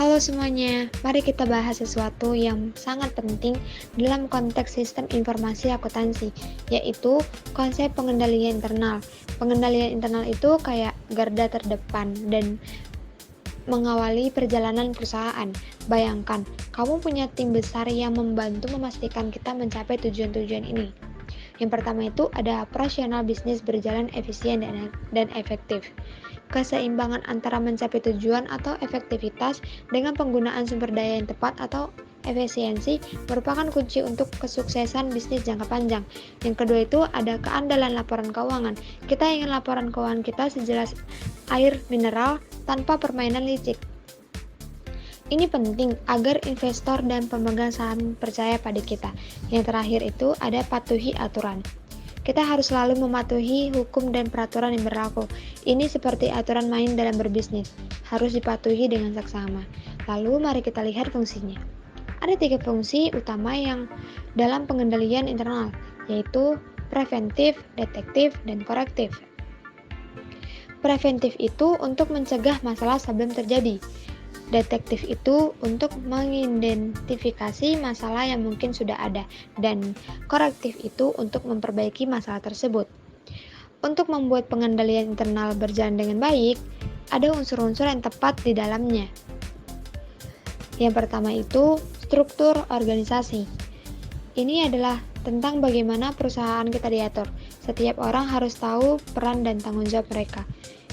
Halo semuanya, mari kita bahas sesuatu yang sangat penting dalam konteks sistem informasi akuntansi, yaitu konsep pengendalian internal. Pengendalian internal itu kayak garda terdepan dan mengawali perjalanan perusahaan. Bayangkan, kamu punya tim besar yang membantu memastikan kita mencapai tujuan-tujuan ini. Yang pertama itu ada operasional bisnis berjalan efisien dan efektif. Keseimbangan antara mencapai tujuan atau efektivitas dengan penggunaan sumber daya yang tepat atau efisiensi merupakan kunci untuk kesuksesan bisnis jangka panjang. Yang kedua itu ada keandalan laporan keuangan. Kita ingin laporan keuangan kita sejelas air mineral tanpa permainan licik. Ini penting agar investor dan pemegang saham percaya pada kita. Yang terakhir itu ada patuhi aturan. Kita harus selalu mematuhi hukum dan peraturan yang berlaku. Ini seperti aturan main dalam berbisnis, harus dipatuhi dengan saksama. Lalu mari kita lihat fungsinya. Ada 3 fungsi utama yang dalam pengendalian internal, yaitu preventif, detektif, dan korektif. Preventif itu untuk mencegah masalah sebelum terjadi. Detektif itu untuk mengidentifikasi masalah yang mungkin sudah ada, dan korektif itu untuk memperbaiki masalah tersebut. Untuk membuat pengendalian internal berjalan dengan baik, ada unsur-unsur yang tepat di dalamnya. Yang pertama itu struktur organisasi. Ini adalah tentang bagaimana perusahaan kita diatur. Setiap orang harus tahu peran dan tanggung jawab mereka.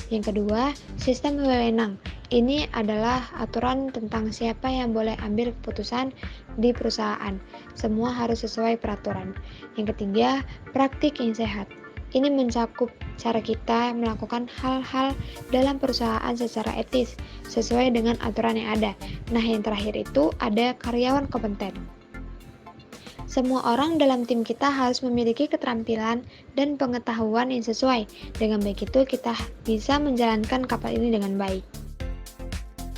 Yang kedua, sistem wewenang. Ini adalah aturan tentang siapa yang boleh ambil keputusan di perusahaan. Semua harus sesuai peraturan. Yang ketiga, praktik yang sehat. Ini mencakup cara kita melakukan hal-hal dalam perusahaan secara etis, sesuai dengan aturan yang ada. Nah, yang terakhir itu ada karyawan kompeten. Semua orang dalam tim kita harus memiliki keterampilan dan pengetahuan yang sesuai. Dengan begitu, kita bisa menjalankan kapal ini dengan baik.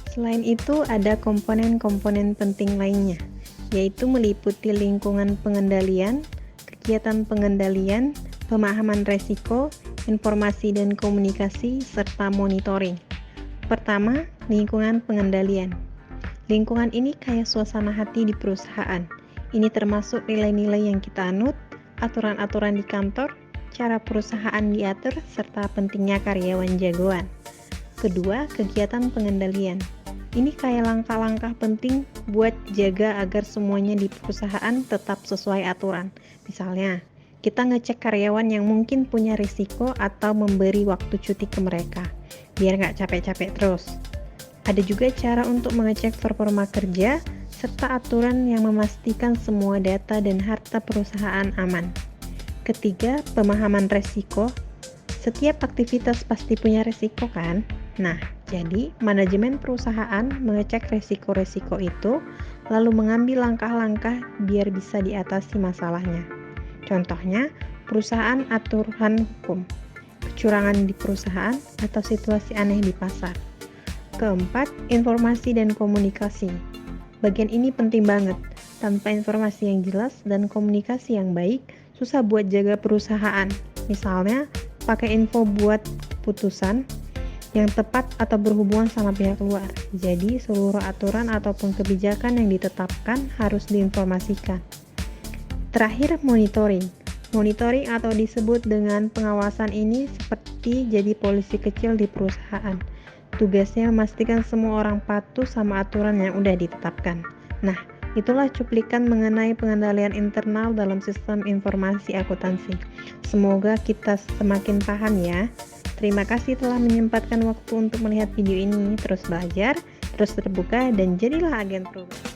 Selain itu, ada komponen-komponen penting lainnya, yaitu meliputi lingkungan pengendalian, kegiatan pengendalian, pemahaman resiko, informasi dan komunikasi, serta monitoring. Pertama, lingkungan pengendalian. Lingkungan ini kayak suasana hati di perusahaan. Ini termasuk nilai-nilai yang kita anut, aturan-aturan di kantor, cara perusahaan diatur, serta pentingnya karyawan jagoan. Kedua, kegiatan pengendalian. Ini kayak langkah-langkah penting buat jaga agar semuanya di perusahaan tetap sesuai aturan. Misalnya, kita ngecek karyawan yang mungkin punya risiko atau memberi waktu cuti ke mereka, biar nggak capek-capek terus. Ada juga cara untuk mengecek performa kerja, serta aturan yang memastikan semua data dan harta perusahaan aman. Ketiga, pemahaman resiko. Setiap aktivitas pasti punya resiko kan? Nah, jadi manajemen perusahaan mengecek resiko-resiko itu, lalu mengambil langkah-langkah biar bisa diatasi masalahnya. Contohnya, perusahaan aturan hukum, kecurangan di perusahaan, atau situasi aneh di pasar. Keempat, informasi dan komunikasi. Bagian ini penting banget. Tanpa informasi yang jelas dan komunikasi yang baik, susah buat jaga perusahaan. Misalnya, pakai info buat putusan yang tepat atau berhubungan sama pihak luar. Jadi, seluruh aturan ataupun kebijakan yang ditetapkan harus diinformasikan. Terakhir, monitoring. Monitoring atau disebut dengan pengawasan ini seperti jadi polisi kecil di perusahaan. Tugasnya memastikan semua orang patuh sama aturan yang udah ditetapkan. Nah, itulah cuplikan mengenai pengendalian internal dalam sistem informasi akuntansi. Semoga kita semakin paham ya. Terima kasih telah menyempatkan waktu untuk melihat video ini. Terus belajar, terus terbuka, dan jadilah agen perubahan.